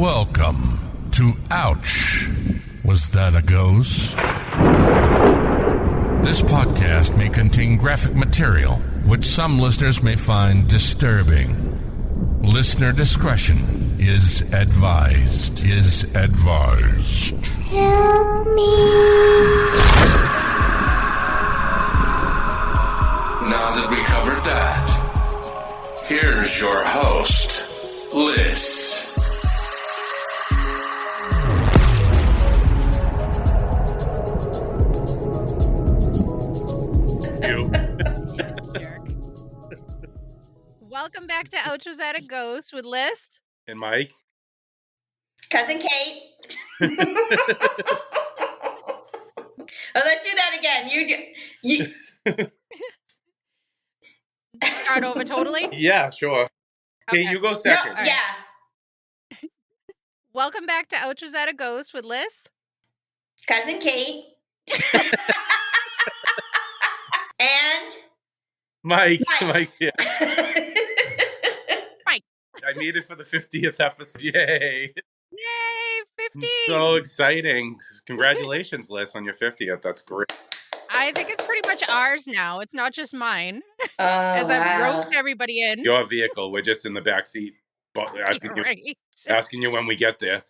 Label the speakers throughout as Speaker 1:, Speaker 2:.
Speaker 1: Welcome to Ouch. Was that a ghost? This podcast may contain graphic material, which some listeners may find disturbing. Listener discretion is advised.
Speaker 2: Help me.
Speaker 1: Now that we covered that, here's your host, Liz.
Speaker 3: Welcome back to Ouch Was That a Ghost with List
Speaker 4: and Mike.
Speaker 2: Cousin Kate. Let's do that again. You
Speaker 3: Start over totally?
Speaker 4: Yeah, sure.
Speaker 3: Okay.
Speaker 4: Hey, you go second.
Speaker 2: No, yeah.
Speaker 3: Welcome back to Ouch Was That a Ghost with Liz.
Speaker 2: Cousin Kate. And
Speaker 4: Mike, yeah.
Speaker 3: Mike.
Speaker 4: I made it for the 50th episode. Yay.
Speaker 3: Yay, 50.
Speaker 4: So exciting. Congratulations, Liz, on your 50th. That's great.
Speaker 3: I think it's pretty much ours now. It's not just mine.
Speaker 2: Oh,
Speaker 3: As I've
Speaker 2: wow.
Speaker 3: roped everybody in.
Speaker 4: Your vehicle, we're just in the back seat asking you when we get there.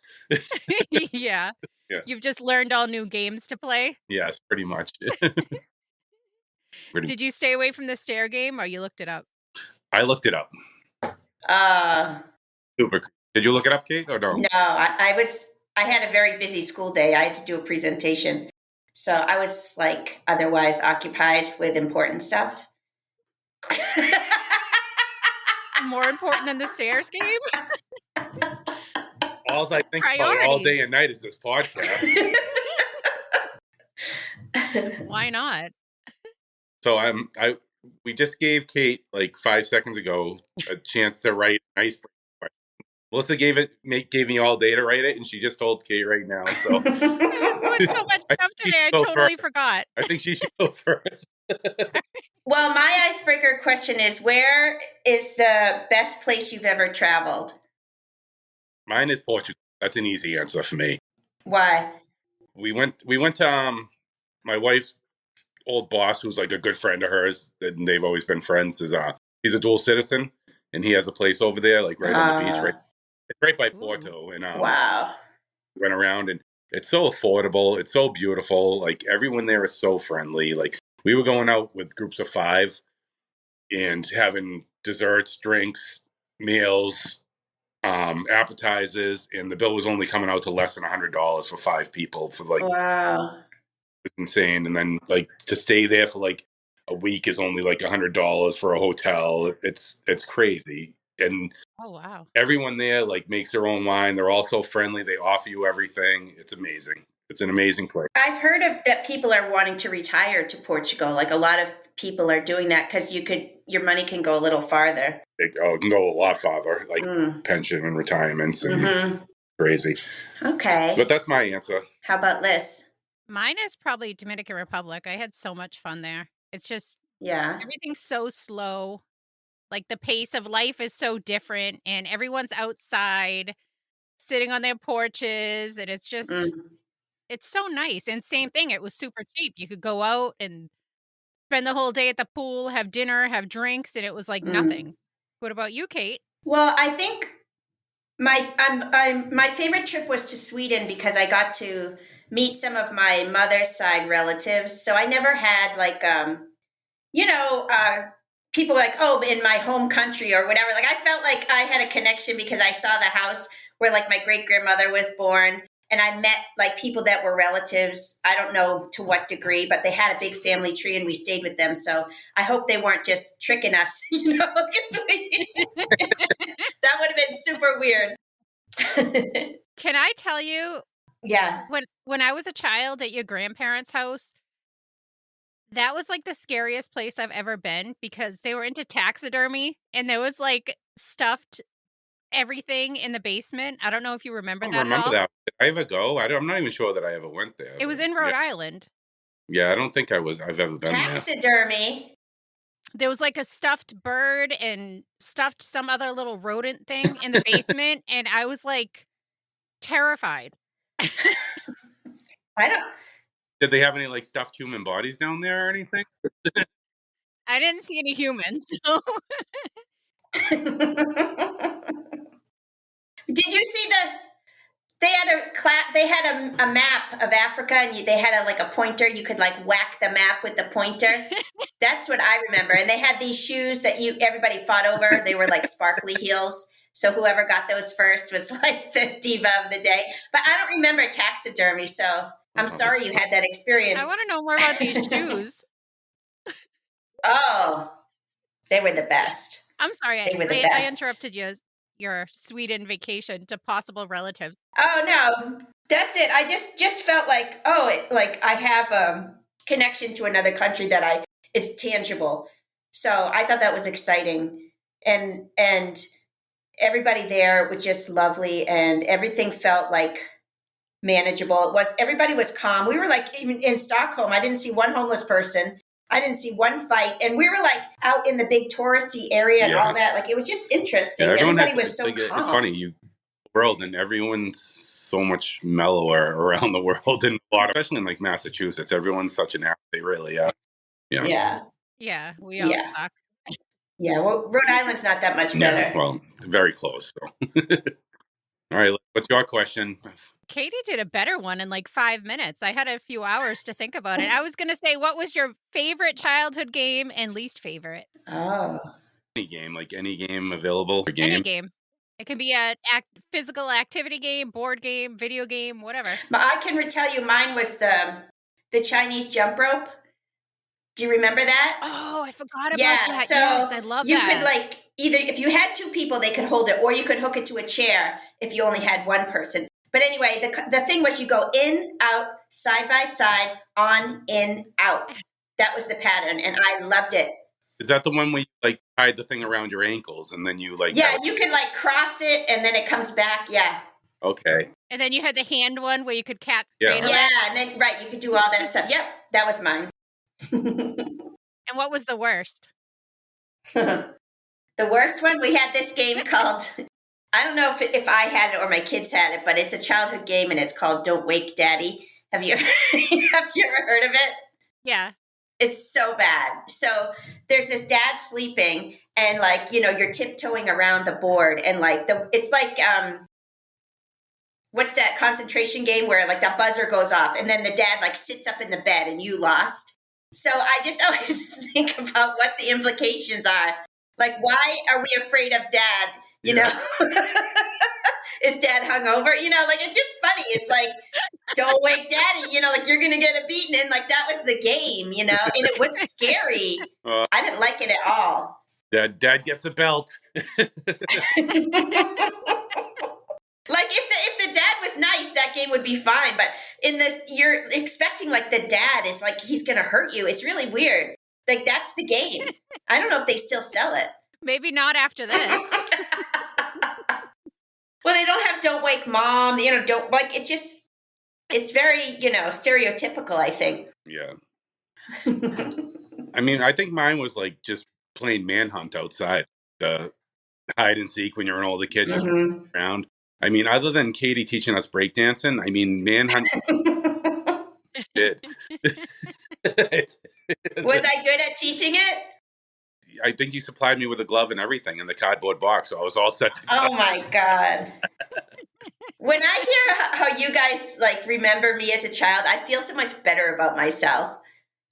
Speaker 3: Yeah.
Speaker 4: Yeah.
Speaker 3: You've just learned all new games to play.
Speaker 4: Yes, pretty much.
Speaker 3: Did you stay away from the stair game or you looked it up?
Speaker 4: I looked it up. Super. Did you look it up, Kate, or no?
Speaker 2: No, I had a very busy school day. I had to do a presentation. So I was like otherwise occupied with important stuff.
Speaker 3: More important than the stairs game?
Speaker 4: All I think about all day and night is this podcast.
Speaker 3: Why not?
Speaker 4: So we just gave Kate like 5 seconds ago a chance to write an icebreaker. Melissa gave me all day to write it, and she just told Kate right now. So
Speaker 3: I'm doing so much stuff today, I totally forgot.
Speaker 4: I think she should go first.
Speaker 2: Well, my icebreaker question is, where is the best place you've ever traveled?
Speaker 4: Mine is Portugal. That's an easy answer for me.
Speaker 2: Why?
Speaker 4: We went to my wife's old boss, who's like a good friend of hers, and they've always been friends. He's a dual citizen, and he has a place over there, like right on the beach, right by Porto. And
Speaker 2: wow,
Speaker 4: went around, and it's so affordable. It's so beautiful. Like everyone there is so friendly. Like we were going out with groups of 5 and having desserts, drinks, meals, appetizers, and the bill was only coming out to less than $100 for 5 people. For like,
Speaker 2: wow,
Speaker 4: it's insane. And then like to stay there for like a week is only like $100 for a hotel. It's crazy. And
Speaker 3: oh wow,
Speaker 4: everyone there like makes their own wine. They're all so friendly. They offer you everything. It's amazing. It's an amazing place.
Speaker 2: I've heard of that people are wanting to retire to Portugal. Like a lot of people are doing that because your money can go a little farther.
Speaker 4: It can go a lot farther, like pension and retirements and crazy.
Speaker 2: Okay.
Speaker 4: But that's my answer.
Speaker 2: How about Liz?
Speaker 3: Mine is probably Dominican Republic. I had so much fun there. It's just everything's so slow. Like the pace of life is so different, and everyone's outside, sitting on their porches, and it's just it's so nice. And same thing, it was super cheap. You could go out and spend the whole day at the pool, have dinner, have drinks, and it was like nothing. What about you, Kate?
Speaker 2: Well, I think my favorite trip was to Sweden because I got to meet some of my mother's side relatives. So I never had like people like, oh, in my home country or whatever. Like I felt like I had a connection because I saw the house where like my great grandmother was born. And I met like people that were relatives. I don't know to what degree, but they had a big family tree and we stayed with them. So I hope they weren't just tricking us, That would have been super weird.
Speaker 3: Can I tell you?
Speaker 2: Yeah.
Speaker 3: When I was a child at your grandparents' house, that was like the scariest place I've ever been because they were into taxidermy and there was like stuffed everything in the basement. I don't know if you remember that.
Speaker 4: That. Did I ever go? I'm not even sure that I ever went there.
Speaker 3: It was in Rhode Island.
Speaker 4: Yeah, I don't think I've ever been there.
Speaker 2: Taxidermy.
Speaker 3: There was like a stuffed bird and stuffed some other little rodent thing in the basement. And I was like terrified.
Speaker 2: I don't.
Speaker 4: Did they have any like stuffed human bodies down there or anything?
Speaker 3: I didn't see any humans. No.
Speaker 2: Did you see they had a map of Africa, and they had a pointer. You could like whack the map with the pointer. That's what I remember. And they had these shoes that everybody fought over. They were like sparkly heels. So whoever got those first was like the diva of the day. But I don't remember taxidermy, so I'm sorry you had that experience.
Speaker 3: I want to know more about these shoes.
Speaker 2: Oh, they were the best.
Speaker 3: I'm sorry.
Speaker 2: They were the best.
Speaker 3: I interrupted your Sweden vacation to possible relatives.
Speaker 2: Oh no, that's it. I just felt like I have a connection to another country that it's tangible. So I thought that was exciting, and everybody there was just lovely, and everything felt like manageable. Everybody was calm. We were like, even in Stockholm, I didn't see one homeless person. I didn't see one fight, and we were like out in the big touristy area and all that. Like it was just interesting.
Speaker 4: Yeah,
Speaker 2: everybody was so calm.
Speaker 4: It's funny, world, and everyone's so much mellower around the world, and especially in like Massachusetts, everyone's such an ass. They really are.
Speaker 2: Yeah.
Speaker 3: Yeah, we all suck.
Speaker 2: Yeah, well, Rhode Island's not that much better.
Speaker 4: Yeah, well, very close. So. All right, what's your question?
Speaker 3: Katie did a better one in like 5 minutes. I had a few hours to think about it. I was going to say, what was your favorite childhood game and least favorite?
Speaker 2: Oh.
Speaker 4: Any game available.
Speaker 3: Any game. It can be a physical activity game, board game, video game, whatever.
Speaker 2: But I can tell you mine was the Chinese jump rope. Do you remember that?
Speaker 3: Oh, I forgot about that.
Speaker 2: So
Speaker 3: yes, I love that.
Speaker 2: You could either, if you had two people, they could hold it, or you could hook it to a chair if you only had one person. But anyway, the thing was you go in, out, side by side, on, in, out. That was the pattern, and I loved it.
Speaker 4: Is that the one where you tied the thing around your ankles and then you
Speaker 2: Yeah, you could cross it and then it comes back. Yeah.
Speaker 4: Okay.
Speaker 3: And then you had the hand one where you could cat.
Speaker 2: Yeah, and then you could do all that stuff. Yep, that was mine.
Speaker 3: And what was the worst?
Speaker 2: The worst one, we had this game called, I don't know if I had it or my kids had it, but it's a childhood game and it's called Don't Wake Daddy. Have you ever heard of it?
Speaker 3: Yeah.
Speaker 2: It's so bad. So there's this dad sleeping and you're tiptoeing around the board and it's like what's that concentration game where the buzzer goes off and then the dad sits up in the bed and you lost. So I just always think about what the implications are. Why are we afraid of dad? You know, is dad hungover? It's just funny. It's don't wake daddy, you're going to get a beating. And that was the game, and it was scary. I didn't like it at all.
Speaker 4: Dad gets a belt.
Speaker 2: If the dad was nice, that game would be fine. But you're expecting the dad is he's going to hurt you. It's really weird. That's the game. I don't know if they still sell it.
Speaker 3: Maybe not after this.
Speaker 2: Well, they don't have Don't Wake Mom. Don't it's very, stereotypical, I think.
Speaker 4: Yeah. I mean, I think mine was just plain manhunt outside. The hide and seek when you're an older kid just around. I mean, other than Katie teaching us breakdancing, I mean, manhunt did.
Speaker 2: Was I good at teaching it?
Speaker 4: I think you supplied me with a glove and everything in the cardboard box, so I was all set to go.
Speaker 2: Oh my God. When I hear how you guys remember me as a child, I feel so much better about myself.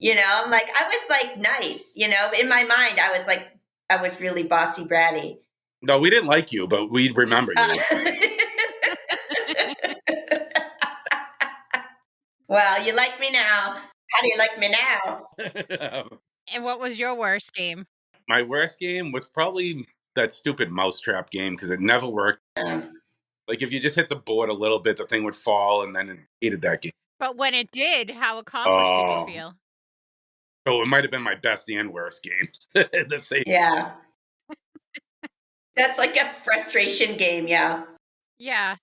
Speaker 2: I'm I was nice, in my mind, I was really bossy bratty.
Speaker 4: No, we didn't like you, but we remember you.
Speaker 2: Well, you like me now. How do you like me now?
Speaker 3: And what was your worst game?
Speaker 4: My worst game was probably that stupid mousetrap game because it never worked. If you just hit the board a little bit, the thing would fall, and then it hated that game.
Speaker 3: But when it did, how accomplished did you feel?
Speaker 4: So it might have been my best and worst games. The same.
Speaker 2: Yeah. That's a frustration game, yeah.
Speaker 3: Yeah.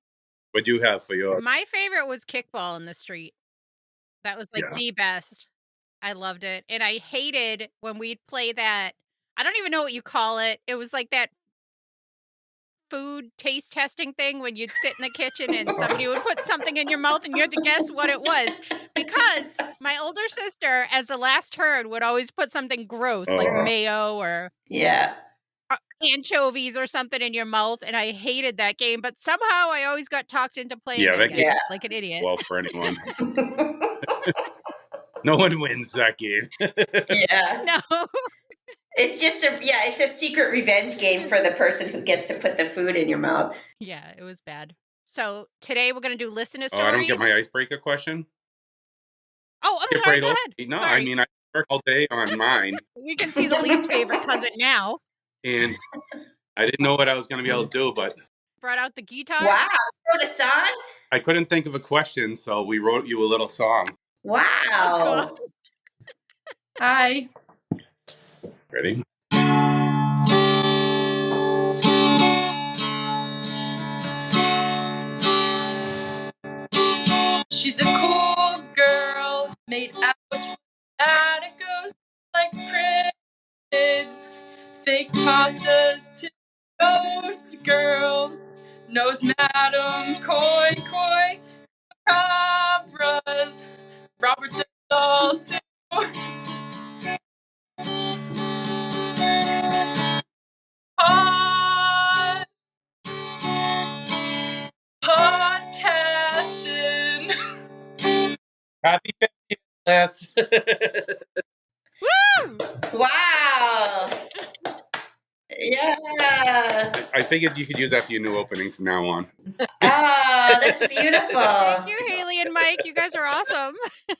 Speaker 4: What do you have for yours?
Speaker 3: My favorite was kickball in the street. That was the best. I loved it. And I hated when we'd play that. I don't even know what you call it. It was that food taste testing thing when you'd sit in the kitchen and somebody would put something in your mouth and you had to guess what it was. Because my older sister, as the last turn, would always put something gross like mayo or anchovies or something in your mouth, and I hated that game. But somehow I always got talked into playing it again, like an idiot.
Speaker 4: Well, for anyone. No one wins that game.
Speaker 3: No.
Speaker 2: It's just it's a secret revenge game for the person who gets to put the food in your mouth.
Speaker 3: Yeah, it was bad. So today we're going to do listener stories.
Speaker 4: I don't get my icebreaker question.
Speaker 3: Oh, I'm sorry. Go ahead.
Speaker 4: No,
Speaker 3: sorry.
Speaker 4: I mean, I work all day on mine.
Speaker 3: We can see the least favorite cousin now.
Speaker 4: And I didn't know what I was going to be able to do, but...
Speaker 3: Brought out the guitar?
Speaker 2: Wow. Wrote a song?
Speaker 4: I couldn't think of a question, so we wrote you a little song.
Speaker 2: Wow.
Speaker 3: Oh,
Speaker 5: Hi.
Speaker 4: Ready?
Speaker 5: She's a cool girl, made out and it goes like cryptids. Fake pastas to ghost girl, knows Madam Koi Koi, Cabras, Robert the Doll too. Podcasting.
Speaker 4: Happy 50th, Les.
Speaker 3: woo!
Speaker 2: Wow. Yeah.
Speaker 4: I figured you could use that for your new opening from now on.
Speaker 2: Oh, that's beautiful.
Speaker 3: Thank you, Haley and Mike. You guys are awesome.
Speaker 4: It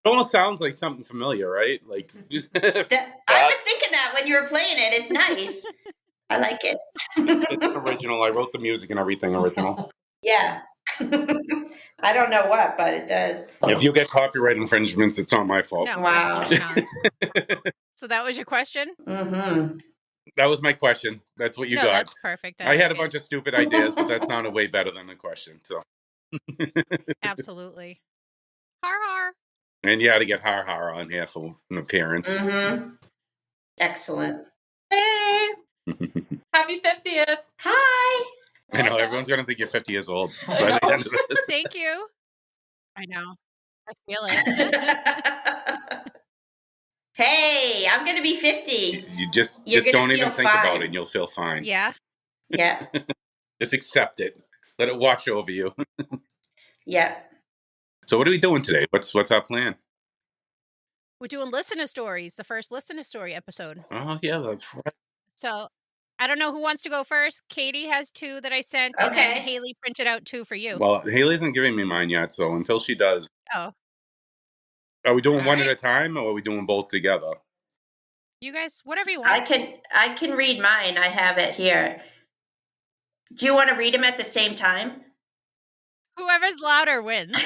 Speaker 4: almost sounds like something familiar, right? Like
Speaker 2: I was thinking that when you were playing it. It's nice. I like it.
Speaker 4: It's original. I wrote the music and everything original.
Speaker 2: Yeah. I don't know what, but it does.
Speaker 4: If you get copyright infringements, it's not my fault.
Speaker 3: No,
Speaker 2: wow.
Speaker 3: So that was your question?
Speaker 2: Mm-hmm.
Speaker 4: That was my question. That's what you got.
Speaker 3: That's perfect.
Speaker 4: I had a bunch of stupid ideas, but that sounded way better than the question. So
Speaker 3: absolutely. Har har.
Speaker 4: And you had to get Har Har on here for an appearance.
Speaker 2: Mm-hmm. Excellent.
Speaker 5: Hey. Happy 50th.
Speaker 2: Hi.
Speaker 4: I know, everyone's going to think you're 50 years old by the end of this.
Speaker 3: Thank you. I know. I feel it.
Speaker 2: Hey, I'm going to be 50.
Speaker 4: You just don't even think about it and you'll feel fine.
Speaker 3: Yeah.
Speaker 2: Yeah.
Speaker 4: Just accept it. Let it wash over you.
Speaker 2: Yeah.
Speaker 4: So what are we doing today? What's our plan?
Speaker 3: We're doing listener stories, the first listener story episode.
Speaker 4: Oh, yeah, that's right.
Speaker 3: So I don't know who wants to go first. Katie has 2 that I sent.
Speaker 2: Okay.
Speaker 3: And then Haley printed out 2 for you.
Speaker 4: Well, Haley isn't giving me mine yet, so until she does.
Speaker 3: Oh.
Speaker 4: Are we doing
Speaker 3: All
Speaker 4: one
Speaker 3: right.
Speaker 4: at a time, or are we doing both together?
Speaker 3: You guys, whatever you want.
Speaker 2: I can read mine. I have it here. Do you want to read them at the same time?
Speaker 3: Whoever's louder wins.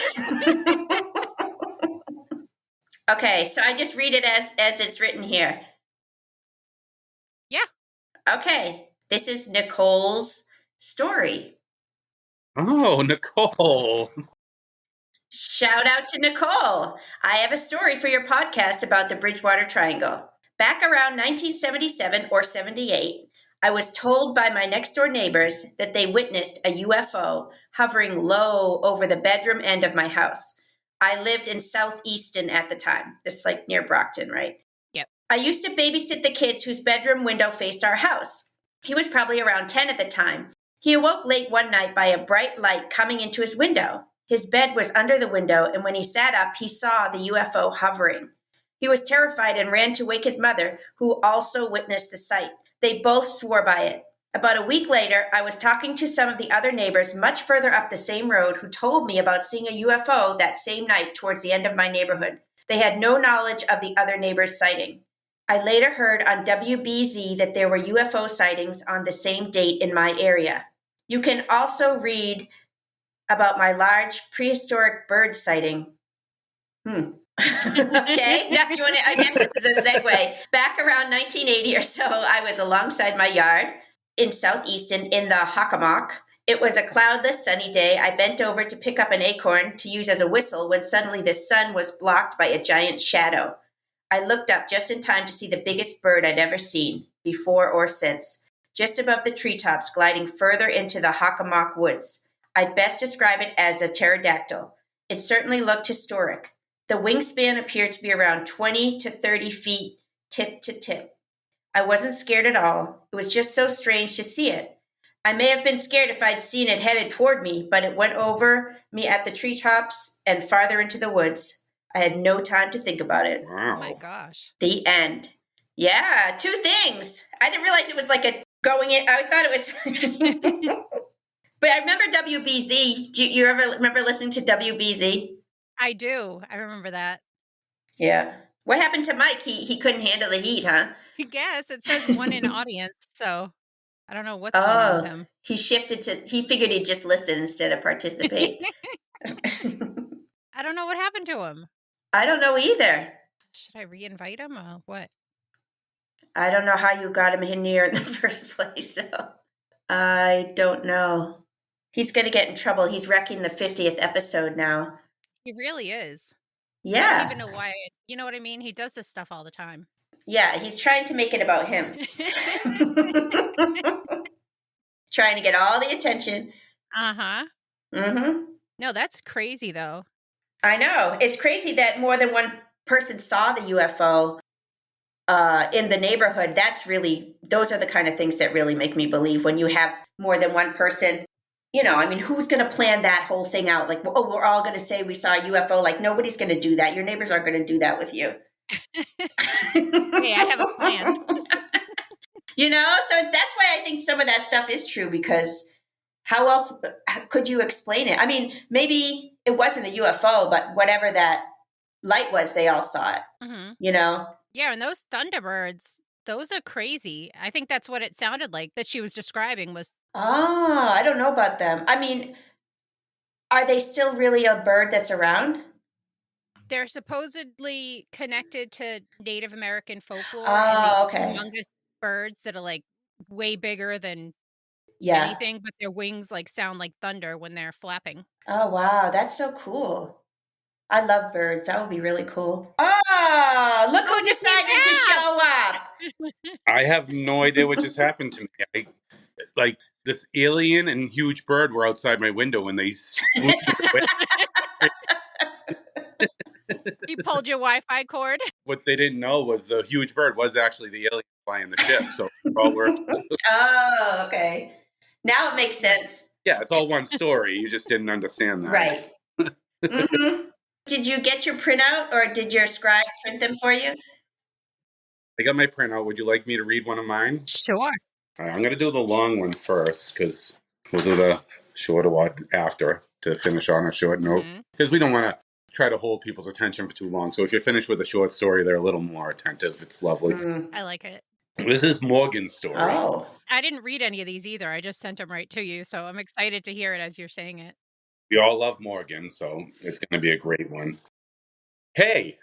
Speaker 2: Okay, so I just read it as it's written here.
Speaker 3: Yeah.
Speaker 2: Okay, this is Nicole's story.
Speaker 4: Oh, Nicole.
Speaker 2: Shout out to Nicole. I have a story for your podcast about the Bridgewater Triangle. Back around 1977 or 78, I was told by my next door neighbors that they witnessed a UFO hovering low over the bedroom end of my house. I lived in Southeaston at the time. It's like near Brockton, right?
Speaker 3: Yep.
Speaker 2: I used to babysit the kids whose bedroom window faced our house. He was probably around 10 at the time. He awoke late one night by a bright light coming into his window. His bed was under the window, and when he sat up, he saw the UFO hovering. He was terrified and ran to wake his mother, who also witnessed the sight. They both swore by it. About a week later, I was talking to some of the other neighbors much further up the same road who told me about seeing a UFO that same night towards the end of my neighborhood. They had no knowledge of the other neighbor's sighting. I later heard on WBZ that there were UFO sightings on the same date in my area. You can also read about my large prehistoric bird sighting. Okay, now you want to, I guess this is a segue. Back around 1980 or so, I was alongside my yard in Southeaston in the Hockomock. It was a cloudless, sunny day. I bent over to pick up an acorn to use as a whistle when suddenly the sun was blocked by a giant shadow. I looked up just in time to see the biggest bird I'd ever seen, before or since. just above the treetops, gliding further into the Hockomock woods. I'd best describe it as a pterodactyl. It certainly looked historic. The wingspan appeared to be around 20 to 30 feet tip to tip. I wasn't scared at all. It was just so strange to see it. I may have been scared if I'd seen it headed toward me, but it went over me at the treetops and farther into the woods. I had no time to think about it.
Speaker 4: Wow.
Speaker 3: Oh my gosh.
Speaker 2: The end. Yeah, 2 things. I didn't realize it was like a going in. I thought it was. But I remember WBZ. Do you ever remember listening to WBZ?
Speaker 3: I do. I remember that.
Speaker 2: Yeah. What happened to Mike? He couldn't handle the heat, huh?
Speaker 3: I guess it says 1 in audience, so I don't know what's going on with him.
Speaker 2: He figured he'd just listen instead of participate.
Speaker 3: I don't know what happened to him.
Speaker 2: I don't know either.
Speaker 3: Should I re-invite him or what?
Speaker 2: I don't know how you got him in here in the first place, so I don't know. He's going to get in trouble. He's wrecking the 50th episode now.
Speaker 3: He really is.
Speaker 2: Yeah.
Speaker 3: I don't even know why. You know what I mean? He does this stuff all the time.
Speaker 2: Yeah, he's trying to make it about him. Trying to get all the attention.
Speaker 3: Uh-huh.
Speaker 2: Mm-hmm.
Speaker 3: No, that's crazy, though.
Speaker 2: I know. It's crazy that more than one person saw the UFO in the neighborhood. Those are the kind of things that really make me believe when you have more than one person. You know, I mean, who's going to plan that whole thing out? Like, oh, we're all going to say we saw a UFO. Like, nobody's going to do that. Your neighbors aren't going to do that with you.
Speaker 3: Hey, I have a plan.
Speaker 2: You know, so that's why I think some of that stuff is true, because how else could you explain it? I mean, maybe it wasn't a UFO, but whatever that light was, they all saw it, you know?
Speaker 3: Yeah, and those Thunderbirds, those are crazy. I think that's what it sounded like that she was describing was.
Speaker 2: Oh, I don't know about them. I mean, are they still really a bird that's around?
Speaker 3: They're supposedly connected to Native American folklore.
Speaker 2: Oh,
Speaker 3: and these
Speaker 2: okay.
Speaker 3: humongous birds that are like way bigger than anything, but their wings like sound like thunder when they're flapping.
Speaker 2: Oh, wow. That's so cool. I love birds. That would be really cool. Oh, look who decided to show up.
Speaker 4: I have no idea what just happened to me. Like this alien and huge bird were outside my window when they swooped away.
Speaker 3: You pulled your Wi-Fi cord.
Speaker 4: What they didn't know was the huge bird was actually the alien flying the ship. So all
Speaker 2: Oh, okay. Now it makes sense.
Speaker 4: Yeah, it's all one story. You just didn't understand that.
Speaker 2: Right. Mm-hmm. Did you get your printout, or did your scribe print them for you?
Speaker 4: I got my printout. Would you like me to read one of mine?
Speaker 3: Sure.
Speaker 4: All right, I'm going to do the long one first, because we'll do the shorter one after to finish on a short note. Because we don't want to try to hold people's attention for too long. So if you're finished with a short story, they're a little more attentive. It's lovely.
Speaker 3: I like it.
Speaker 4: This is Morgan's story.
Speaker 2: Oh.
Speaker 3: I didn't read any of these either. I just sent them right to you. So I'm excited to hear it as you're saying it.
Speaker 4: We all love Morgan, so it's going to be a great one. Hey,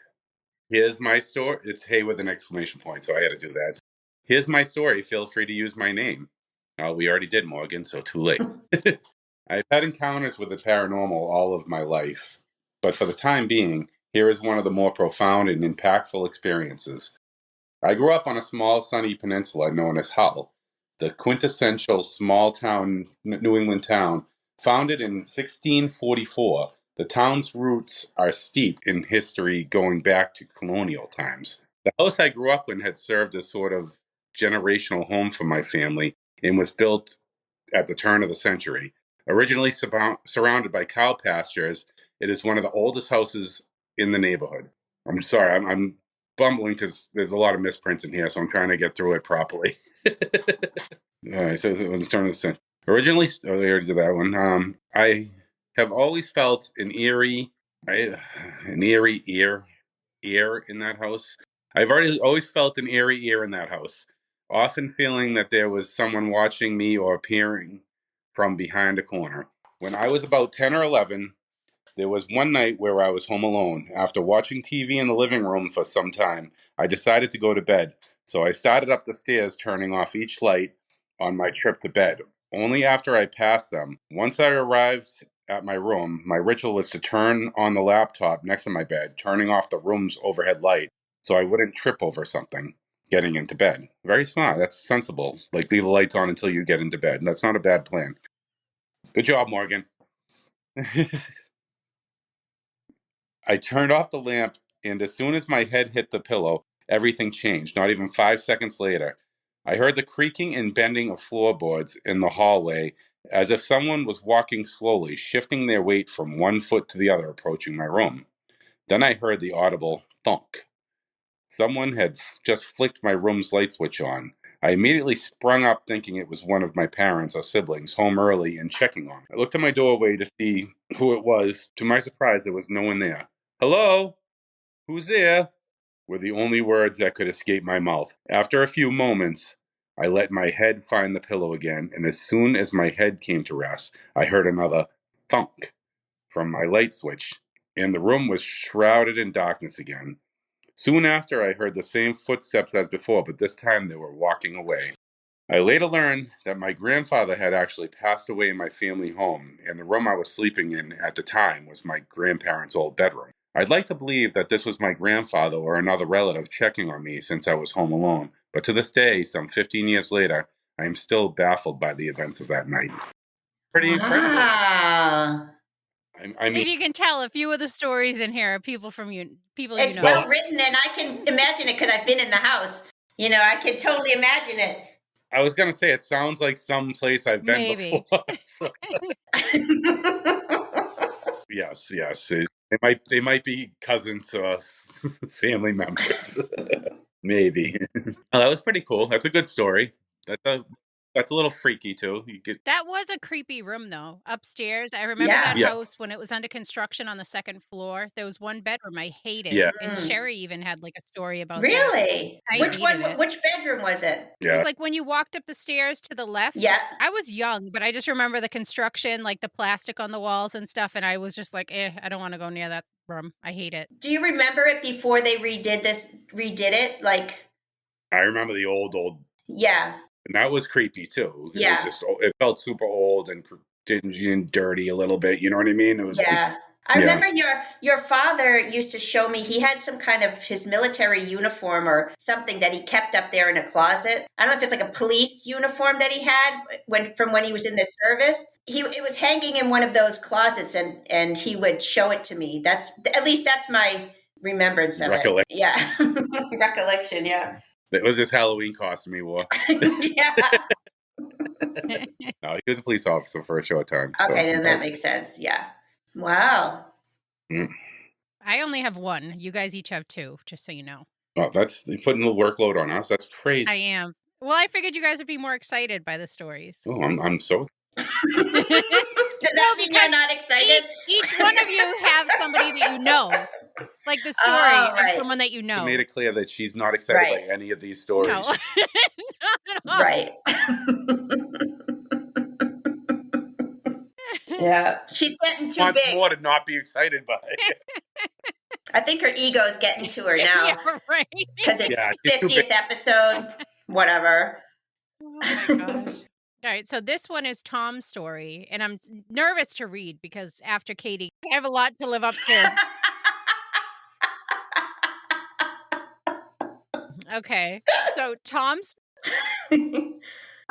Speaker 4: here's my story. It's hey with an exclamation point, so I had to do that. Here's my story. Feel free to use my name. We already did, Morgan, so too late. I've had encounters with the paranormal all of my life, but for the time being, here is one of the more profound and impactful experiences. I grew up on a small sunny peninsula known as Hull, the quintessential small-town New England town. Founded in 1644, the town's roots are steep in history going back to colonial times. The house I grew up in had served as sort of generational home for my family and was built at the turn of the century. Originally surrounded by cow pastures, it is one of the oldest houses in the neighborhood. I'm sorry, I'm bumbling because there's a lot of misprints in here, so I'm trying to get through it properly. All right, so let's turn this in. Originally, I already did that one. I have always felt an eerie ear in that house. I've always felt an eerie ear in that house, often feeling that there was someone watching me or peering from behind a corner. When I was about 10 or 11, there was one night where I was home alone. After watching TV in the living room for some time, I decided to go to bed. So I started up the stairs, turning off each light on my trip to bed. Only after I passed them. Once I arrived at my room, my ritual was to turn on the laptop next to my bed, turning off the room's overhead light so I wouldn't trip over something. getting into bed. Very smart. That's sensible. Like, leave the lights on until you get into bed. That's not a bad plan. Good job, Morgan. I turned off the lamp, and as soon as my head hit the pillow, everything changed. Not even 5 seconds later, I heard the creaking and bending of floorboards in the hallway, as if someone was walking slowly, shifting their weight from one foot to the other, approaching my room. Then I heard the audible thunk. Someone had just flicked my room's light switch on. I immediately sprung up, thinking it was one of my parents or siblings home early and checking on me. I looked at my doorway to see who it was. To my surprise, there was no one there. "Hello? Who's there?" were the only words that could escape my mouth. After a few moments, I let my head find the pillow again, and as soon as my head came to rest, I heard another thunk from my light switch, and the room was shrouded in darkness again. Soon after, I heard the same footsteps as before, but this time they were walking away. I later learned that my grandfather had actually passed away in my family home, and the room I was sleeping in at the time was my grandparents' old bedroom. I'd like to believe that this was my grandfather or another relative checking on me since I was home alone, but to this day, some 15 years later, I am still baffled by the events of that night. Pretty incredible. I mean,
Speaker 3: if you can tell, a few of the stories in here are people
Speaker 2: It's well written, and I can imagine it because I've been in the house. I can totally imagine it.
Speaker 4: I was going to say, it sounds like some place I've been before. Yes. They might be cousins or family members. Maybe. Oh, that was pretty cool. That's a good story. That's a little freaky too.
Speaker 3: That was a creepy room though. Upstairs, I remember that house when it was under construction on the second floor. There was one bedroom I hated.
Speaker 4: Yeah.
Speaker 3: And Sherry even had like a story about
Speaker 2: really?
Speaker 3: that.
Speaker 2: Which one? Which bedroom was it?
Speaker 3: It was like when you walked up the stairs to the left.
Speaker 2: Yeah.
Speaker 3: I was young, but I just remember the construction, like the plastic on the walls and stuff, and I was just like, I don't want to go near that room. I hate it.
Speaker 2: Do you remember it before they redid it? Like,
Speaker 4: I remember the old.
Speaker 2: Yeah.
Speaker 4: And that was creepy too.
Speaker 2: Yeah.
Speaker 4: It felt super old and dingy and dirty a little bit. You know what I mean? It was.
Speaker 2: Yeah. I remember your father used to show me, he had some kind of his military uniform or something that he kept up there in a closet. I don't know if it's like a police uniform that he had from when he was in the service. It was hanging in one of those closets, and he would show it to me. At least that's my remembrance of it. Yeah. Recollection, yeah.
Speaker 4: It was his Halloween costume he wore.
Speaker 2: Yeah.
Speaker 4: No, he was a police officer for a short time.
Speaker 2: Okay, then that makes sense. Yeah. Wow.
Speaker 3: I only have one. You guys each have two, just so you know.
Speaker 4: Oh, that's putting the workload on us. That's crazy.
Speaker 3: I am. Well, I figured you guys would be more excited by the stories.
Speaker 4: Oh, I'm so.
Speaker 2: Does that mean you're not excited?
Speaker 3: Each one of you have somebody that you know. Like the story of someone that you know.
Speaker 4: She made it clear that she's not excited by any of these stories.
Speaker 3: No. Not at all.
Speaker 2: Right. Yeah. She's getting too
Speaker 4: Wants
Speaker 2: big.
Speaker 4: more to not be excited by.
Speaker 2: I think her ego's getting to her now.
Speaker 3: Yeah, right.
Speaker 2: Because it's 50th episode, whatever.
Speaker 3: Oh my gosh. All right, so this one is Tom's story, and I'm nervous to read because after Katie, I have a lot to live up to. Okay, so Tom's...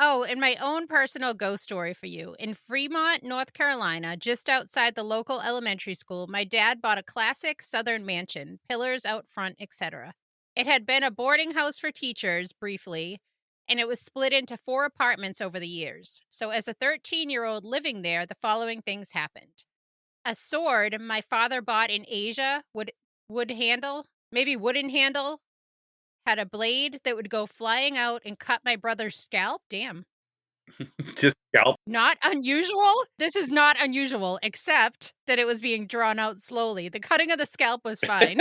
Speaker 3: Oh, and my own personal ghost story for you. In Fremont, North Carolina, just outside the local elementary school, my dad bought a classic Southern mansion, pillars out front, etc. It had been a boarding house for teachers briefly, and it was split into 4 apartments over the years. So as a 13-year-old living there, the following things happened. A sword my father bought in Asia, wooden handle, had a blade that would go flying out and cut my brother's scalp. Damn.
Speaker 4: Just scalp?
Speaker 3: Not unusual. This is not unusual, except that it was being drawn out slowly. The cutting of the scalp was fine.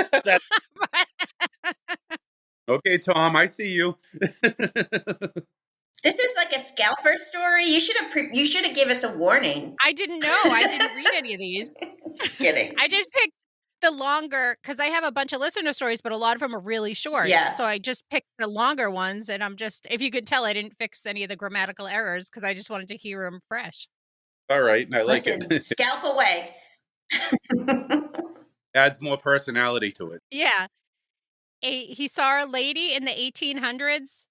Speaker 4: Okay, Tom, I see you.
Speaker 2: This is like a scalper story. You should have given us a warning.
Speaker 3: I didn't know. I didn't read any of these.
Speaker 2: Just kidding.
Speaker 3: I just picked the longer, because I have a bunch of listener stories, but a lot of them are really short.
Speaker 2: Yeah.
Speaker 3: So I just picked the longer ones, and if you could tell, I didn't fix any of the grammatical errors because I just wanted to hear them fresh.
Speaker 4: All right, I like it.
Speaker 2: Scalp away.
Speaker 4: Adds more personality to it.
Speaker 3: Yeah. he saw a lady in the 1800s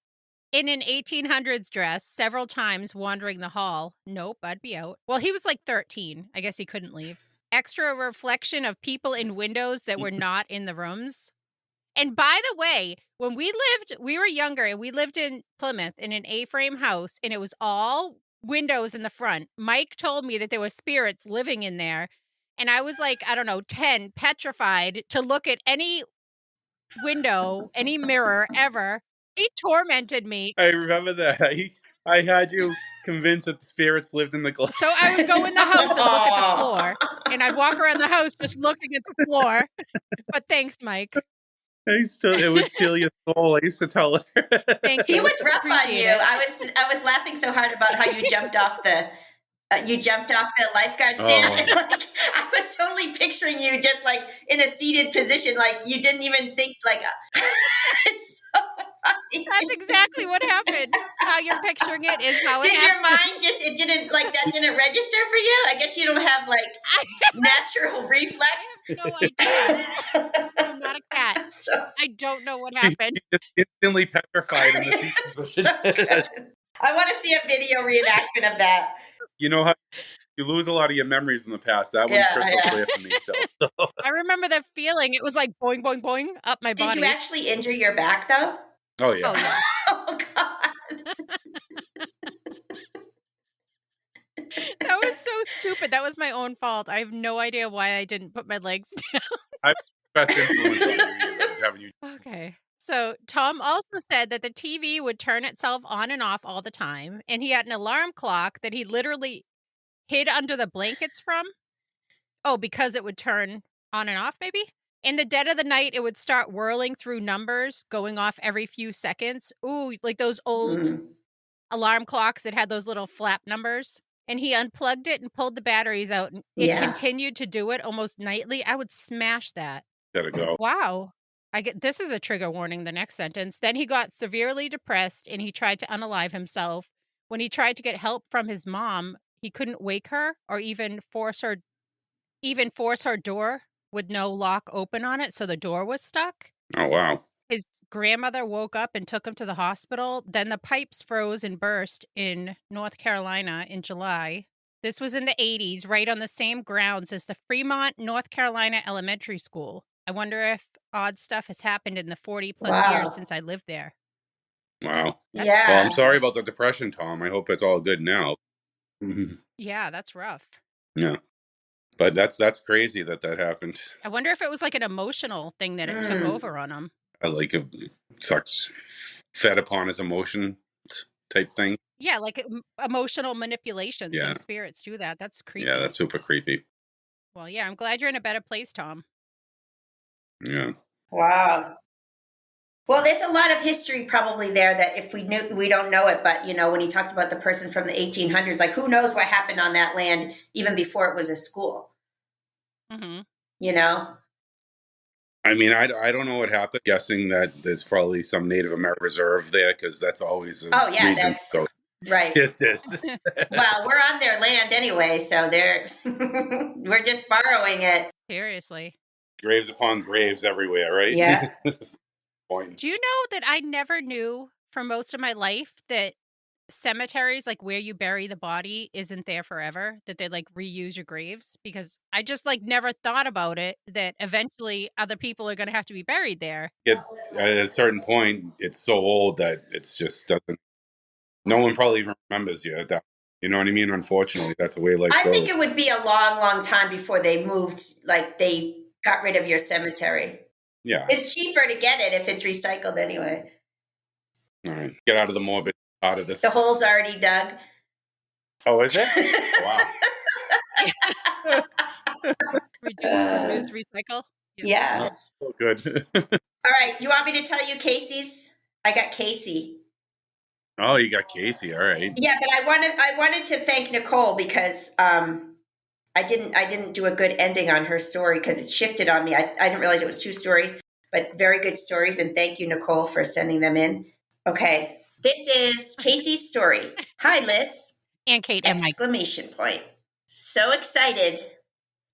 Speaker 3: in an 1800s dress several times wandering the hall. Nope, I'd be out. Well, he was like 13. I guess he couldn't leave. Extra reflection of people in windows that were not in the rooms. And by the way, when we were younger and we lived in Plymouth in an A-frame house and it was all windows in the front. Mike told me that there were spirits living in there. And I was like, I don't know, 10, petrified to look at any window, any mirror ever. He tormented me.
Speaker 4: I remember that. I had you convinced that the spirits lived in the glass.
Speaker 3: So I would go in the house and look at the floor. And I'd walk around the house just looking at the floor. But thanks, Mike.
Speaker 4: It would steal your soul. I used to tell her.
Speaker 3: Thank you.
Speaker 2: He was rough on you. I was laughing so hard about how you jumped off the lifeguard stand.
Speaker 4: Oh.
Speaker 2: Like, I was totally picturing you just like in a seated position, like you didn't even think like. It's so funny.
Speaker 3: That's exactly what happened. How you're picturing it is how it
Speaker 2: Did
Speaker 3: happened.
Speaker 2: your mind that didn't register for you? I guess you don't have like natural reflex.
Speaker 3: No, I don't. I'm not a cat. I don't know what happened.
Speaker 4: You just instantly petrified in the seat position.
Speaker 2: So good. I want to see a video reenactment of that.
Speaker 4: You know how you lose a lot of your memories in the past. That one's crystal clear for me. So.
Speaker 3: I remember the feeling. It was like boing, boing, boing up my body.
Speaker 2: Did you actually injure your back though?
Speaker 4: Oh yeah.
Speaker 3: Oh, yeah.
Speaker 2: Oh God.
Speaker 3: That was so stupid. That was my own fault. I have no idea why I didn't put my legs down.
Speaker 4: Best influence on you, having you.
Speaker 3: Okay. So Tom also said that the TV would turn itself on and off all the time, and he had an alarm clock that he literally hid under the blankets from. Oh, because it would turn on and off, maybe? In the dead of the night, it would start whirling through numbers, going off every few seconds. Ooh, like those old alarm clocks that had those little flap numbers. And he unplugged it and pulled the batteries out, and it continued to do it almost nightly. I would smash that.
Speaker 4: Gotta go.
Speaker 3: Wow. This is a trigger warning, the next sentence. Then he got severely depressed and he tried to unalive himself. When he tried to get help from his mom, he couldn't wake her or even force her door with no lock open on it, so the door was stuck.
Speaker 4: Oh wow.
Speaker 3: His grandmother woke up and took him to the hospital. Then the pipes froze and burst in North Carolina in July. This was in the 80s, right on the same grounds as the Fremont, North Carolina Elementary School. I wonder if odd stuff has happened in the 40-plus years since I lived there.
Speaker 4: Wow.
Speaker 2: Yeah.
Speaker 4: Well, I'm sorry about the depression, Tom. I hope it's all good now.
Speaker 3: Yeah, that's rough.
Speaker 4: Yeah. But that's crazy that happened.
Speaker 3: I wonder if it was like an emotional thing that it took over on him.
Speaker 4: Like a fed upon his emotion type thing.
Speaker 3: Yeah, like emotional manipulation. Yeah. Some spirits do that. That's creepy.
Speaker 4: Yeah, that's super creepy.
Speaker 3: Well, yeah, I'm glad you're in a better place, Tom.
Speaker 4: Yeah.
Speaker 2: Wow. Well, there's a lot of history probably there that if we knew, we don't know it. But, you know, when he talked about the person from the 1800s, like who knows what happened on that land even before it was a school?
Speaker 3: Mm-hmm.
Speaker 2: You know?
Speaker 4: I mean, I don't know what happened. Guessing that there's probably some Native American reserve there because that's always a reason.
Speaker 2: That's right.
Speaker 4: Yes.
Speaker 2: Well, we're on their land anyway, so we're just borrowing it.
Speaker 3: Seriously.
Speaker 4: Graves upon graves everywhere, right?
Speaker 2: Yeah.
Speaker 3: Do you know that I never knew for most of my life that cemeteries, like where you bury the body, isn't there forever, that they like reuse your graves? Because I just like never thought about it, that eventually other people are going to have to be buried there.
Speaker 4: At a certain point, it's so old that it's just doesn't, no one probably even remembers you at that. You know what I mean? Unfortunately, that's the way life goes.
Speaker 2: I think it would be a long, long time before they moved, like they got rid of your cemetery.
Speaker 4: Yeah.
Speaker 2: It's cheaper to get it if it's recycled anyway.
Speaker 4: All right. Get out of the morbid part of this.
Speaker 2: The hole's already dug.
Speaker 4: Oh, is it? Wow.
Speaker 3: Reduce, reuse, recycle.
Speaker 2: Yeah.
Speaker 4: Oh, good.
Speaker 2: All right. You want me to tell you Casey's? I got Casey.
Speaker 4: Oh, you got Casey. All right.
Speaker 2: Yeah, but I wanted to thank Nicole because I didn't do a good ending on her story because it shifted on me. I didn't realize it was 2 stories, but very good stories. And thank you, Nicole, for sending them in. Okay. This is Casey's story. Hi, Liz.
Speaker 3: And Kate and Mike.
Speaker 2: Exclamation point. So excited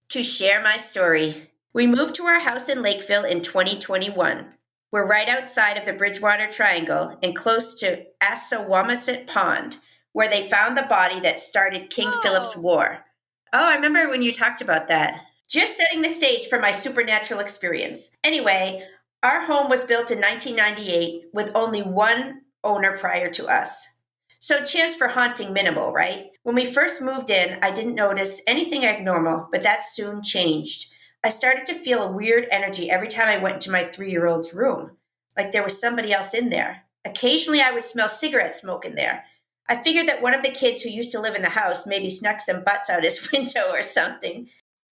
Speaker 2: to share my story. We moved to our house in Lakeville in 2021. We're right outside of the Bridgewater Triangle and close to Assawamsett Pond, where they found the body that started King Philip's War. Oh, I remember when you talked about that. Just setting the stage for my supernatural experience. Anyway, our home was built in 1998 with only one owner prior to us. So chance for haunting minimal, right? When we first moved in, I didn't notice anything abnormal, but that soon changed. I started to feel a weird energy every time I went into my 3-year-old's room, like there was somebody else in there. Occasionally, I would smell cigarette smoke in there. I figured that one of the kids who used to live in the house maybe snuck some butts out his window or something.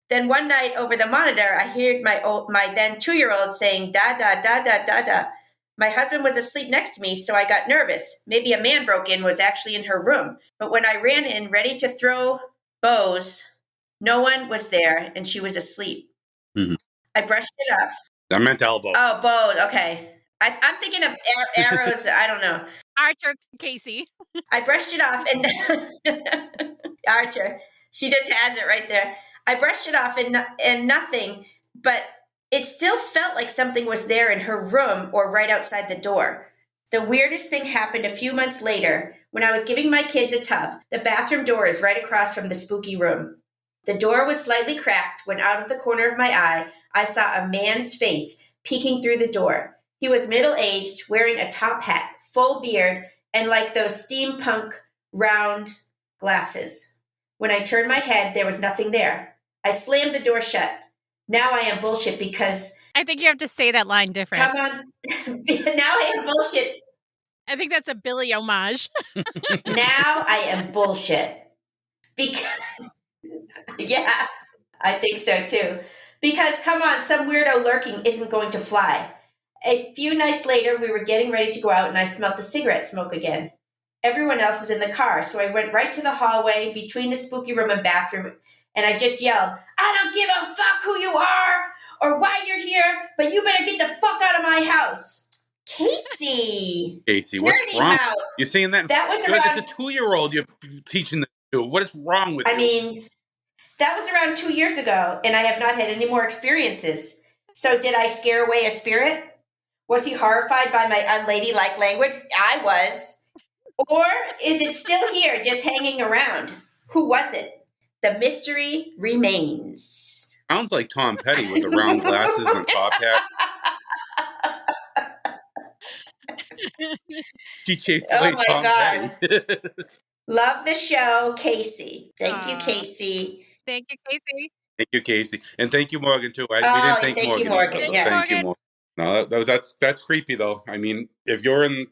Speaker 2: Then one night over the monitor, I heard my then 2-year-old saying, da, da, da, da, da, da. My husband was asleep next to me, so I got nervous. Maybe a man broke in, was actually in her room. But when I ran in, ready to throw bows, no one was there, and she was asleep.
Speaker 4: Mm-hmm.
Speaker 2: I brushed it off.
Speaker 4: I meant elbow.
Speaker 2: Oh, bows, okay. I'm thinking of arrows, I don't know.
Speaker 3: Archer Casey.
Speaker 2: I brushed it off, and Archer, she just has it right there. I brushed it off and nothing, but it still felt like something was there in her room or right outside the door. The weirdest thing happened a few months later when I was giving my kids a tub. The bathroom door is right across from the spooky room. The door was slightly cracked when out of the corner of my eye, I saw a man's face peeking through the door. He was middle-aged, wearing a top hat, full beard, and like those steampunk round glasses. When I turned my head, there was nothing there. I slammed the door shut. Now I am bullshit because...
Speaker 3: I think you have to say that line different.
Speaker 2: Come on. Now I am bullshit.
Speaker 3: I think that's a Billy homage.
Speaker 2: Now I am bullshit. Because... Yeah, I think so too. Because, come on, some weirdo lurking isn't going to fly. A few nights later, we were getting ready to go out and I smelled the cigarette smoke again. Everyone else was in the car, so I went right to the hallway between the spooky room and bathroom, and I just yelled, I don't give a fuck who you are or why you're here, but you better get the fuck out of my house. Casey,
Speaker 4: what's wrong?
Speaker 2: House.
Speaker 4: You're saying that?
Speaker 2: That was around...
Speaker 4: It's a 2-year-old you're teaching this to. What is wrong with you?
Speaker 2: I mean, that was around 2 years ago, and I have not had any more experiences. So did I scare away a spirit? Was he horrified by my unladylike language? I was. Or is it still here, just hanging around? Who was it? The mystery remains.
Speaker 4: Sounds like Tom Petty with the round glasses and top hat. She chased away Tom Petty.
Speaker 2: Love the show, Casey. Thank you, Casey.
Speaker 3: Thank you, Casey.
Speaker 4: Thank you, Casey. And thank you, Morgan, too. We
Speaker 2: didn't
Speaker 4: thank
Speaker 2: you,
Speaker 4: Morgan.
Speaker 2: Yes.
Speaker 4: Thank you, Morgan. No, that's creepy, though. I mean, if you're in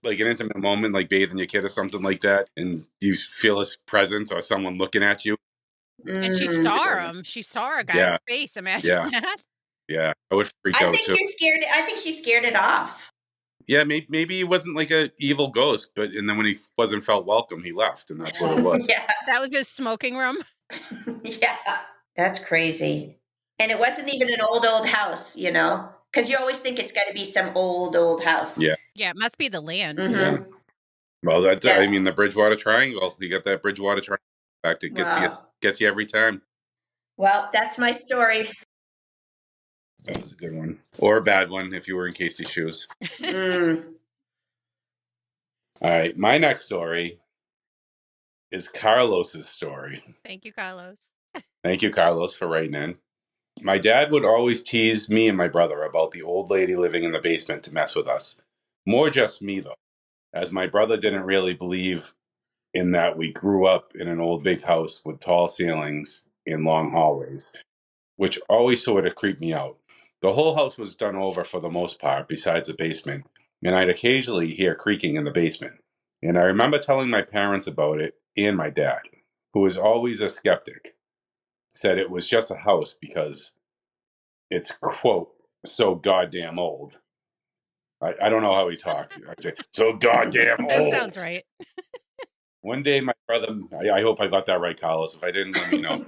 Speaker 4: like an intimate moment, like bathing your kid or something like that, and you feel his presence or someone looking at you.
Speaker 3: And she saw him. She saw a guy's face. Imagine that.
Speaker 4: Yeah, I would freak out, too.
Speaker 2: I think she scared it off.
Speaker 4: Yeah, maybe he wasn't like an evil ghost, and then when he wasn't felt welcome, he left, and that's what it was.
Speaker 2: Yeah.
Speaker 3: That was his smoking room?
Speaker 2: Yeah. That's crazy. And it wasn't even an old house, you know? Because you always think it's got to be some old house.
Speaker 4: Yeah.
Speaker 3: Yeah, it must be the land.
Speaker 2: Mm-hmm.
Speaker 4: Yeah. Well, I mean, the Bridgewater Triangle. You got that Bridgewater Triangle fact. It gets you every time.
Speaker 2: Well, that's my story.
Speaker 4: That was a good one. Or a bad one if you were in Casey's shoes. All right. My next story is Carlos's story.
Speaker 3: Thank you, Carlos.
Speaker 4: Thank you, Carlos, for writing in. My dad would always tease me and my brother about the old lady living in the basement to mess with us. More just me, though, as my brother didn't really believe in that we grew up in an old big house with tall ceilings and long hallways, which always sort of creeped me out. The whole house was done over for the most part, besides the basement, and I'd occasionally hear creaking in the basement. And I remember telling my parents about it and my dad, who was always a skeptic, said it was just a house because it's, quote, so goddamn old. I don't know how he talks. I'd say, so goddamn old.
Speaker 3: That sounds right.
Speaker 4: One day my brother, I hope I got that right, Carlos. If I didn't, let me know.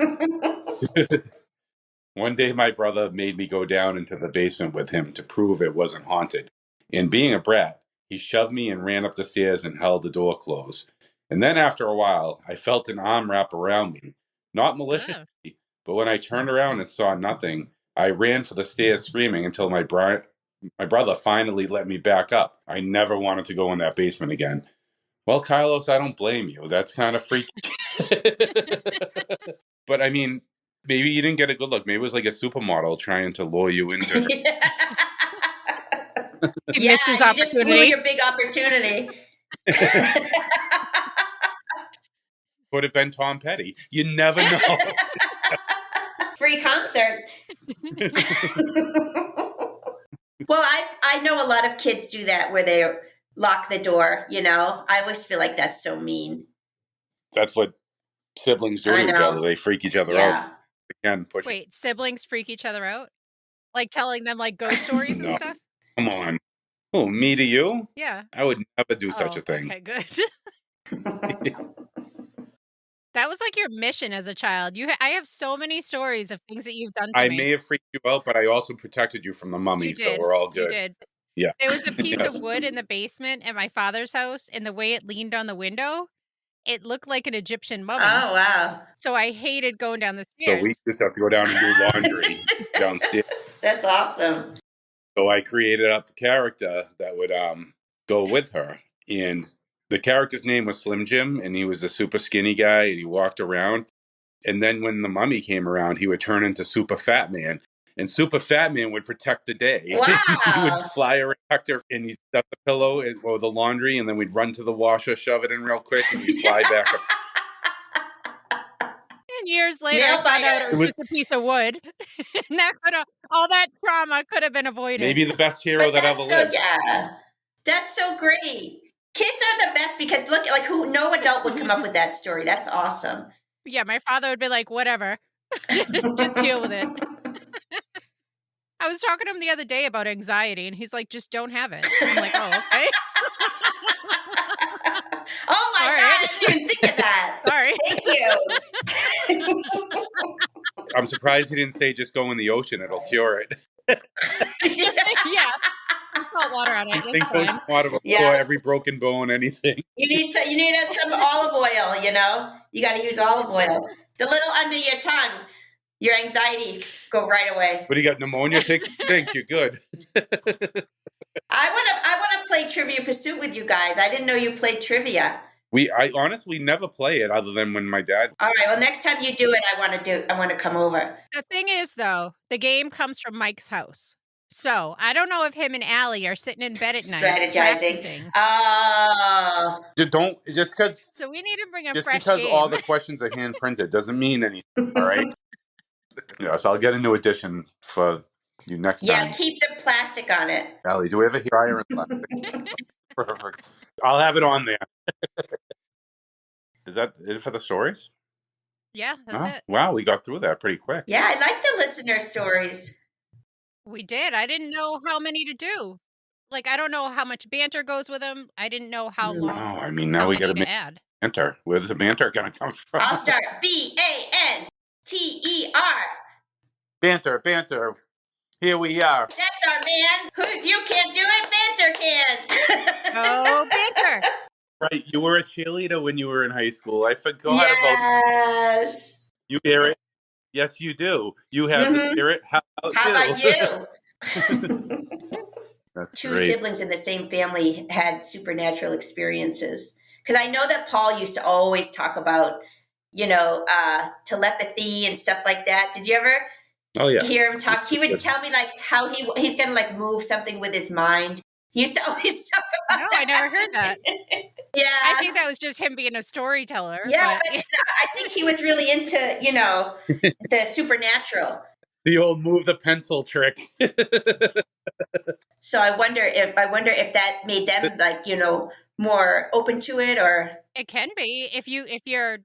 Speaker 4: One day my brother made me go down into the basement with him to prove it wasn't haunted. And being a brat, he shoved me and ran up the stairs and held the door closed. And then after a while, I felt an arm wrap around me. Not maliciously, but when I turned around and saw nothing, I ran for the stairs screaming until my my brother finally let me back up. I never wanted to go in that basement again. Well, Carlos, I don't blame you. That's kind of freaky. But I mean, maybe you didn't get a good look. Maybe it was like a supermodel trying to lure you into her.
Speaker 3: He missed his opportunity.
Speaker 2: You just blew your big opportunity.
Speaker 4: Could have been Tom Petty. You never know.
Speaker 2: Free concert. Well, I know a lot of kids do that where they lock the door, you know? I always feel like that's so mean.
Speaker 4: That's what siblings do to each other. They freak each other out. Again,
Speaker 3: Wait, siblings freak each other out? Like telling them like ghost stories and stuff?
Speaker 4: Come on. Oh, me to you?
Speaker 3: Yeah.
Speaker 4: I would never do such a thing.
Speaker 3: Okay, good. That was like your mission as a child. I have so many stories of things that you've done to me.
Speaker 4: I may have freaked you out, but I also protected you from the mummy, so we're all good.
Speaker 3: You did.
Speaker 4: Yeah.
Speaker 3: There was a piece of wood in the basement at my father's house, and the way it leaned on the window, it looked like an Egyptian mummy.
Speaker 2: Oh, wow.
Speaker 3: So I hated going down the stairs.
Speaker 4: So we just have to go down and do laundry downstairs.
Speaker 2: That's awesome.
Speaker 4: So I created up a character that would go with her. And the character's name was Slim Jim, and he was a super skinny guy, and he walked around. And then when the mummy came around, he would turn into Super Fat Man. And Super Fat Man would protect the day.
Speaker 2: Wow.
Speaker 4: He would fly her, protect her, and he'd set the pillow or the laundry, and then we'd run to the washer, shove it in real quick, and we'd fly back up.
Speaker 3: And years later, I found out it was just a piece of wood. And all that trauma could have been avoided.
Speaker 4: Maybe the best hero that ever lived.
Speaker 2: Yeah. That's so great. Kids are the best because look, like no adult would come up with that story. That's awesome.
Speaker 3: Yeah, my father would be like, whatever. Just deal with it. I was talking to him the other day about anxiety, and he's like, just don't have it. I'm like, oh, okay.
Speaker 2: Oh my God, I didn't even think of that.
Speaker 3: Sorry.
Speaker 2: Thank you.
Speaker 4: I'm surprised he didn't say just go in the ocean, it'll cure it.
Speaker 3: Yeah. Salt water on it.
Speaker 4: I think ocean water will cure every broken bone, anything.
Speaker 2: You need some olive oil, you know? You got to use olive oil. The little under your tongue, your anxiety go right away.
Speaker 4: But you got pneumonia, take you're good.
Speaker 2: I want to play Trivia Pursuit with you guys. I didn't know you played trivia.
Speaker 4: I honestly never play it other than when my dad.
Speaker 2: All right. Well, next time you do it, I want to come over.
Speaker 3: The thing is, though, the game comes from Mike's house. So I don't know if him and Allie are sitting in bed at night
Speaker 2: strategizing.
Speaker 4: Don't just because.
Speaker 3: So we need to bring a
Speaker 4: just
Speaker 3: fresh
Speaker 4: because
Speaker 3: game.
Speaker 4: all the questions are hand printed doesn't mean anything. All right. Yes, I'll get a new edition for you next time.
Speaker 2: Yeah, keep the plastic on it.
Speaker 4: Allie, do we have a dryer in plastic? Perfect. I'll have it on there. Is it for the stories?
Speaker 3: Yeah, that's it.
Speaker 4: Wow, we got through that pretty quick.
Speaker 2: Yeah, I like the listener stories.
Speaker 3: We did. I didn't know how many to do. Like, I don't know how much banter goes with them. I didn't know how long.
Speaker 4: Oh, I mean, now we got to make
Speaker 3: add
Speaker 4: banter. Where's the banter going to come from?
Speaker 2: I'll start. BANTER.
Speaker 4: Banter. Here we are.
Speaker 2: That's our man. If you can't do it, banter can.
Speaker 3: Oh, banter.
Speaker 4: Right, you were a cheerleader when you were in high school. I forgot about
Speaker 2: Yes.
Speaker 4: You hear it? Yes, you do. You have the spirit. How about
Speaker 2: you?
Speaker 4: That's
Speaker 2: Two
Speaker 4: great.
Speaker 2: siblings in the same family had supernatural experiences. Because I know that Paul used to always talk about, telepathy and stuff like that. Did you ever hear him talk? He would tell me like how he's going to like move something with his mind. He used to always talk about
Speaker 3: that. No, I never heard that.
Speaker 2: Yeah.
Speaker 3: I think that was just him being a storyteller.
Speaker 2: Yeah, but I think he was really into, the supernatural.
Speaker 4: The old move the pencil trick.
Speaker 2: So I wonder if that made them like, more open to it, or
Speaker 3: it can be if you're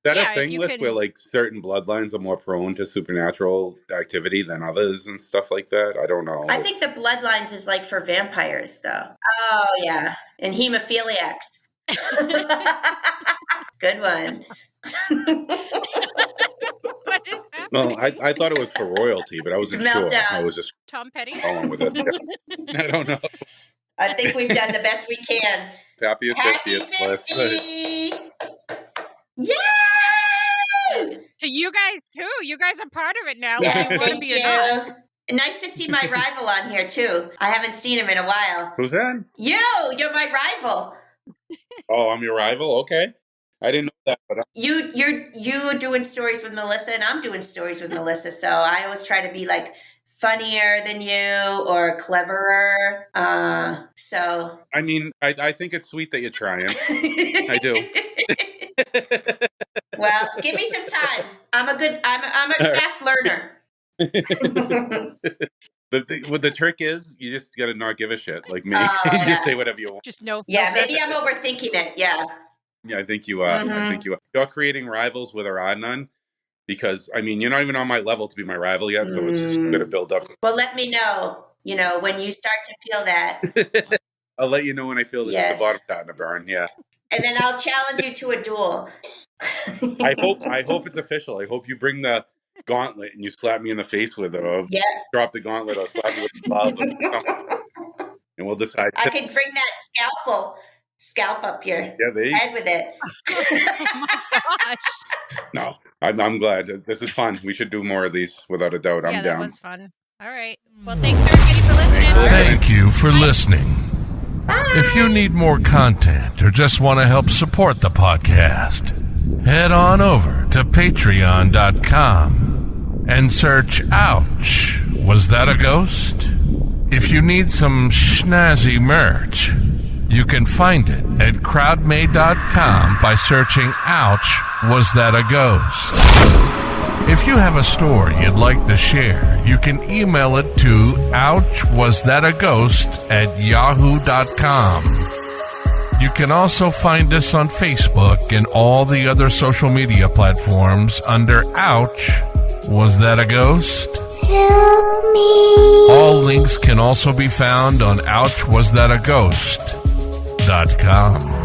Speaker 4: that a thing list where like certain bloodlines are more prone to supernatural activity than others and stuff like that. I don't know.
Speaker 2: I think the bloodlines is like for vampires though. Oh yeah. And hemophiliacs. Good one.
Speaker 3: What is happening?
Speaker 4: Well, I thought it was for royalty, but I wasn't sure. I was just
Speaker 3: Tom Petty
Speaker 4: going with it. I don't know.
Speaker 2: I think we've done the best we can.
Speaker 4: Happy 50th.
Speaker 2: 50! Yay!
Speaker 3: To you guys too. You guys are part of it now.
Speaker 2: Yes,
Speaker 3: whether you want to
Speaker 2: thank
Speaker 3: be or not.
Speaker 2: you. Nice to see my rival on here too. I haven't seen him in a while.
Speaker 4: Who's that?
Speaker 2: You're my rival.
Speaker 4: Oh, I'm your rival? Okay. I didn't know that. But
Speaker 2: You're doing stories with Melissa, and I'm doing stories with Melissa. So I always try to be like funnier than you or cleverer. So
Speaker 4: I mean, I think it's sweet that you're trying. I do.
Speaker 2: Well, give me some time. I'm a fast learner.
Speaker 4: The trick is you just gotta not give a shit like me. Just say whatever you want.
Speaker 3: Just no filter.
Speaker 2: Yeah, maybe I'm overthinking it. Yeah.
Speaker 4: Yeah, I think you are. I think you are. You're creating rivals where there are none. Because, I mean, you're not even on my level to be my rival yet, so it's just going to build up.
Speaker 2: Well, let me know, when you start to feel that.
Speaker 4: I'll let you know when I feel the bottom starting to burn, yeah. And
Speaker 2: then I'll challenge you to a duel.
Speaker 4: I hope it's official. I hope you bring the gauntlet and you slap me in the face with it, or drop the gauntlet, or slap me with the glove, or something. And we'll decide.
Speaker 2: I could bring that scalp up your head with it.
Speaker 3: Oh my gosh.
Speaker 4: No, I'm glad. This is fun. We should do more of these, without a doubt. I'm down.
Speaker 3: That was fun. All right. Well, thanks everybody for listening.
Speaker 1: Thank you for listening. If you need more content or just want to help support the podcast, head on over to patreon.com and search Ouch, Was That a Ghost? If you need some snazzy merch, you can find it at crowdmade.com by searching Ouch, Was That a Ghost? If you have a story you'd like to share, you can email it to ouchwasthataghost@yahoo.com. You can also find us on Facebook and all the other social media platforms under Ouch, Was That a Ghost?
Speaker 6: Help me.
Speaker 1: All links can also be found on ouchwasthataghost.com.